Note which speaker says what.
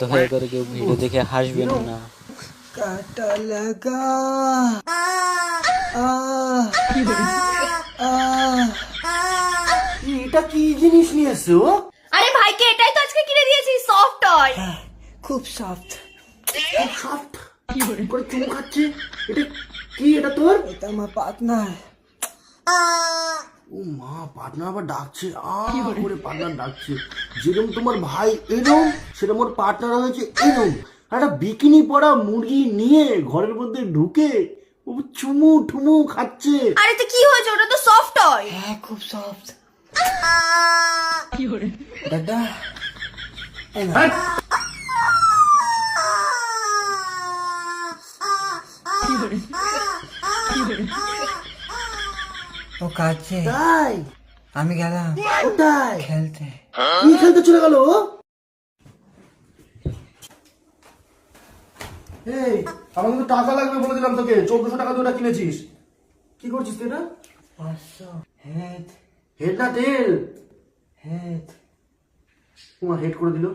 Speaker 1: দয়া করে কেউ ভিডিও দেখে হাসবেন না।
Speaker 2: কাটা লাগা এটা কি জিনিস নিয়ে এসছো?
Speaker 3: আরে ভাইকে এটাই তো আজকে কিনে দিয়েছি, সফট টয়।
Speaker 2: খুব সফট। খুব সফট কি করে চুমু খাচ্ছে? এটা কি? এটা তোর? এটা আমার পার্টনার। ও মা, পার্টনার আবার ডাকছে। করে পার্টনার ডাকছে। যেরকম তোমার ভাই এরম, সেরকম ওর পার্টনার হয়েছে এরম। একটা বিকিনি পরা মুরগি নিয়ে ঘরের মধ্যে ঢুকে ও চুমু ঠুমু খাচ্ছে।
Speaker 3: আরে তো কি হয়েছে, ওটা তো সফট টয়।
Speaker 2: হ্যাঁ, খুব সফট। দাদা ও কাছে, তাই আমি গেলাম কোথায় খেলতে। কি খেলতে চলে গেল? এই, আমার কিন্তু টাকা লাগবে বলে দিলাম তোকে। 1400 টাকা দিয়ে ওটা কিনেছিস। কি করছিস তুই এটা? 500 হেড। হেড না টেল? হেড। তোমার হেড করে দিল।